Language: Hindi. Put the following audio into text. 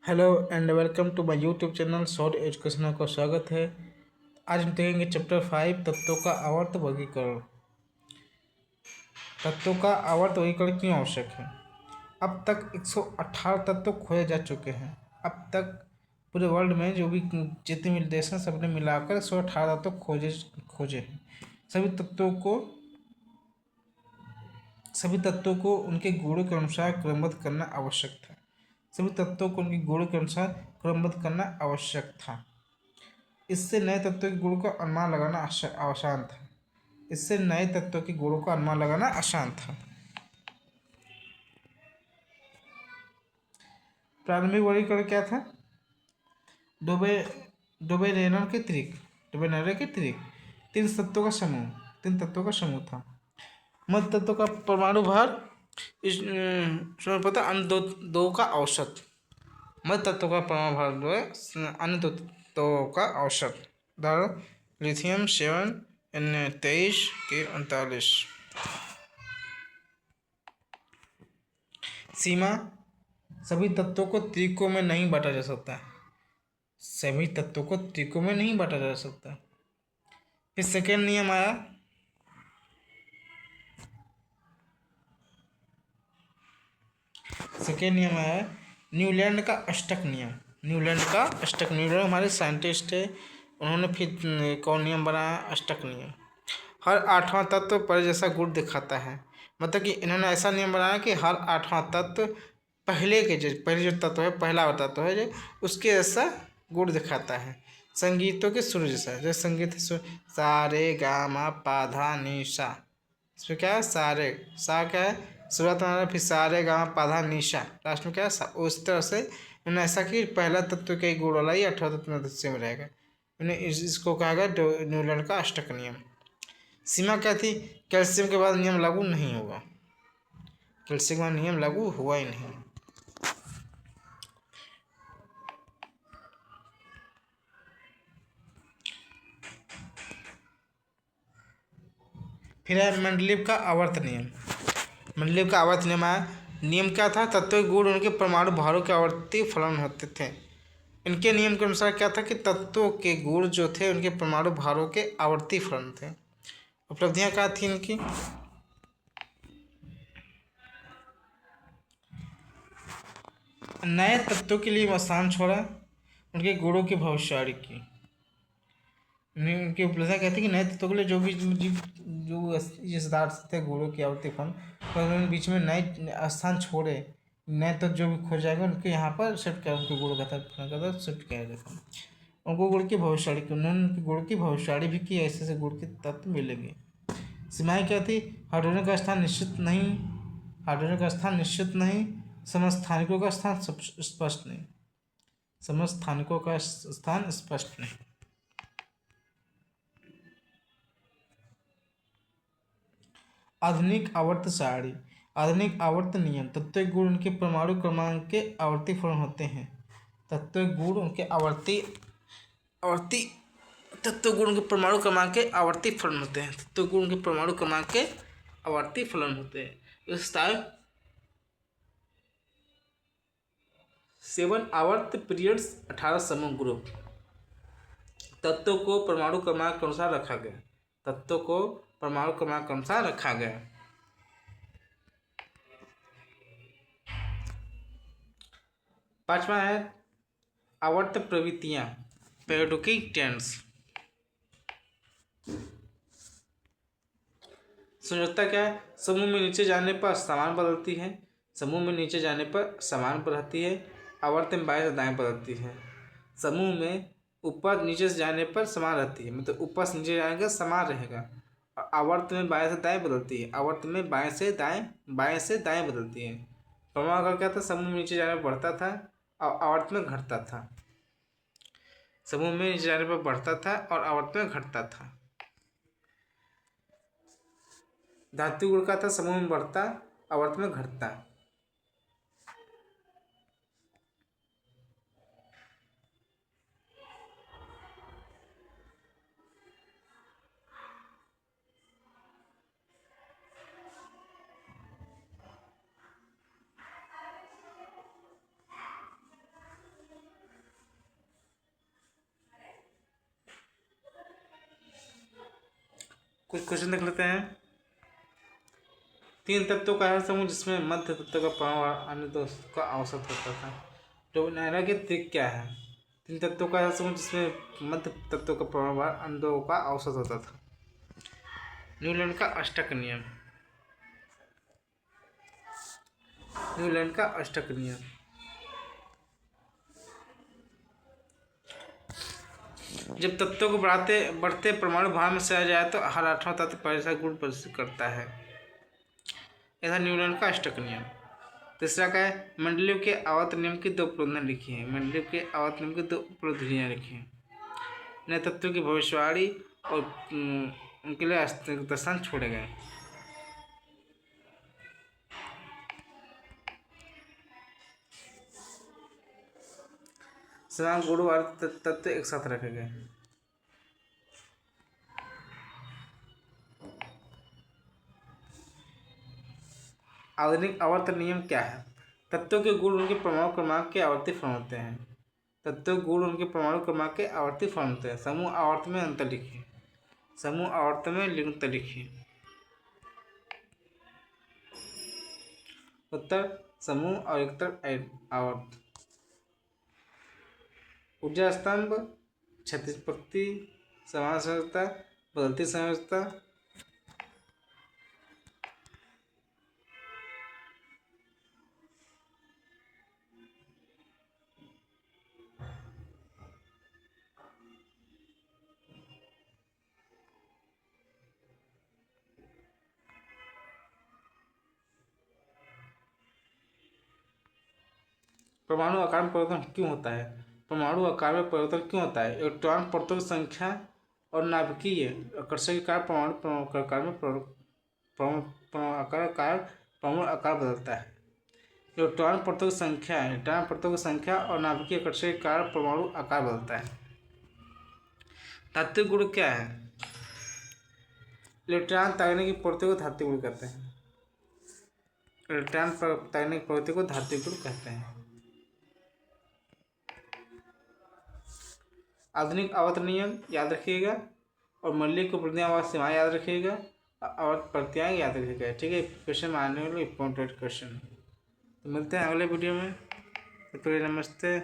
Hello and welcome to my YouTube channel short education का स्वागत है। आज हम देखेंगे चैप्टर 5 तत्वों का आवर्त वर्गीकरण। तत्वों का आवर्त वर्गीकरण क्यों आवश्यक है? अब तक 118 तत्व खोजे जा चुके हैं। अब तक पूरे वर्ल्ड में जो भी जितने भी देश हैं सबने मिलाकर 118 तत्व खोजे हैं। सभी तत्वों को उनके गुणों के अनुसार क्रमबद्ध करना आवश्यक था। सभी तत्वों को उनके गुणों के अनुसार क्रमबद्ध करना आवश्यक था। इससे नए तत्वों के गुणों का अनुमान लगाना आसान था। इससे नए तत्वों के गुणों का अनुमान लगाना आसान था। प्रारंभिक वर्गीकरण क्या था? डोबे डोबेरेनर के त्रिक डोबेरेनर के त्रिक तीन तत्वों का समूह था। मध्य तत्व का परमाणु भार इस पता अन्य दो का औसत। मध्य तत्व का परमाणु भार जो है अन्य दो तत्वों का औसत। उदाहरण लिथियम 7 N23 के 39। सीमा सभी तत्वों को त्रिकों में नहीं बांटा जा सकता। सभी तत्वों को त्रिकों में नहीं बांटा जा सकता। फिर सेकेंड नियम आया। न्यूलैंड का अष्टक नियम। न्यूलैंड हमारे साइंटिस्ट है। उन्होंने फिर कौन नियम बनाया? अष्टक नियम। हर आठवां तत्व पर जैसा गुण दिखाता है। मतलब कि इन्होंने ऐसा नियम बनाया कि हर आठवां तत्व पहले जो तत्व है, पहला तत्व है जो उसके जैसा गुण दिखाता है। संगीतों के सुर जैसा, जैसे संगीत सुर सा रे गा मा पा धा नी सा। इसमें क्या है? सा क्या है? शुरुआत में फिर सा रे गा मा पा धा नी सा, लास्ट में क्या है? सा। उस तरह से इन्होंने ऐसा कि पहला तत्व के गुण वाला ही 18 तत्व में से में रहेगा। इन्हें इसको कहा गया न्यूलैंड का अष्टक नियम। सीमा क्या थी? कैल्शियम के बाद नियम लागू नहीं होगा। कैल्शियम का नियम लागू हुआ ही नहीं। फिर है मेंडलीव का आवर्त नियम। मेंडलीव का आवर्त नियम आया। नियम क्या था? तत्व के गुण उनके परमाणु भारों के आवर्ती फलन होते थे। इनके नियम के अनुसार क्या था कि तत्वों के गुण जो थे उनके परमाणु भारों के आवर्ती फलन थे। उपलब्धियां क्या थी इनकी? नए तत्वों के लिए मसान छोड़ा, उनके गुणों की भविष्यवाणी की। उनकी उपलब्धियां कहती है कि नए तत्वों के लिए जो भी जो इस पदार्थ थे गुणों की आवर्ती फलन, पर उन्होंने बीच में नए स्थान छोड़े। नए तत्व जो भी खोज जाएंगे उनके यहाँ पर शिफ्ट किया, उनके गुणों का शिफ्ट किया जाएगा। उनको गुण की भविष्यवाणी की, उन्होंने उनके गुण की भविष्यवाणी भी की, ऐसे ऐसे गुण के तत्व मिलेंगे। सीमाएं क्या थी? हाइड्रोजन का स्थान निश्चित नहीं, समस्थानिकों का स्थान स्पष्ट नहीं। समस्थानिकों का स्थान स्पष्ट नहीं। आधुनिक आवर्त सारणी। आधुनिक आवर्त नियम। तत्व गुण उनके परमाणु क्रमांक के आवर्ती फलन होते हैं। तत्व गुण उनके आवर्ती तत्व गुण के परमाणु क्रमांक के आवर्ती फलन होते हैं। तत्व गुण के परमाणु क्रमांक के आवर्ती फलन होते हैं। 7 आवर्त पीरियड्स 18 समूह ग्रुप। तत्व को परमाणु क्रमांक के अनुसार रखा गया। तत्व को परमाणु क्रमांक के अनुसार रखा गया। पांचवा है आवर्त प्रवृत्तियां, पेरियोडिक टेंस। संयोजकता क्या है? समूह में नीचे जाने पर समान बदलती है। समूह में नीचे जाने पर समान रहती है। आवर्त में बाएं से दाएं बदलती है। समूह में ऊपर नीचे से जाने पर समान रहती है, मतलब ऊपर से नीचे जाएगा समान रहेगा। और आवर्त में बाएं से दाएं बदलती है। आवर्त में बाएं से दाएं बदलती है। परमाणु का क्या था? समूह में नीचे जाने पर बढ़ता था और आवर्त में घटता था। समूह में नीचे जाने पर बढ़ता था और आवर्त में घटता था। धातु गुण का था समूह में बढ़ता, आवर्त में घटता। कुछ क्वेश्चन देख लेते हैं। 3 तत्वों का ऐसा समूह जिसमें मध्य तत्व का परमाणु अन्य दो का औसत होता था। तो नायरा के ट्रिक क्या है? 3 तत्वों का ऐसा समूह जिसमें मध्य तत्व का परमाणु अन्य दो का औसत होता था। न्यूलैंड का अष्टक नियम। न्यूलैंड का अष्टक नियम। जब तत्वों को बढ़ते परमाणु भार में सजाया जाए तो हर 8वां तत्व पहले गुण प्रदर्शित करता है। यह न्यूटन का अष्टक नियम। तीसरा क्या है? मंडलियों के आवर्त नियम की 2 उपलब्धियां लिखी है। मंडलियों के आवर्त नियम की 2 उपलब्धियां लिखी है। नए तत्वों की भविष्यवाणी और उनके लिए दर्शन छोड़े गए। समान गुण वाले तत्व एक साथ रखे गए। आधुनिक आवर्त नियम क्या है? तत्वों के गुण उनके परमाणु क्रमांक के आवर्ती फॉर्म होते हैं। तत्वों के गुण उनके परमाणु क्रमांक के आवर्ती फॉर्म होते हैं। समूह आवर्त में अंतर लिखिए। समूह आवर्त में अंतर लिखिए। उत्तर समूह और एकतर आवर्त। ऊर्जा स्तंभ, क्षैतिज प्रति, समान संयोजकता, बदलती संयोजकता। परमाणु आकार में परिवर्तन क्यों होता है? परमाणु आकार में परिवर्तन क्यों होता है? इलेक्ट्रॉन परतों की संख्या और नाभिकीय आकर्षण के कारण परमाणु आकार में परमाणु आकार बदलता है। इलेक्ट्रॉन परतों की संख्या और नाभिकीय आकर्षण के कारण परमाणु आकार बदलता है। धात्विक गुण क्या है? इलेक्ट्रॉन तैरने की प्रवृत्ति को धात्विक गुण कहते हैं। इलेक्ट्रॉन तैरने की प्रवृत्ति को धात्विक गुण कहते हैं। आधुनिक आवर्त नियम याद रखिएगा और मंडली को प्रतियां सीमाएं याद रखिएगा और प्रत्यय याद रखिएगा। ठीक है, क्वेश्चन में आने वाले इंपॉर्टेंट क्वेश्चन। तो मिलते हैं अगले वीडियो में। तो नमस्ते।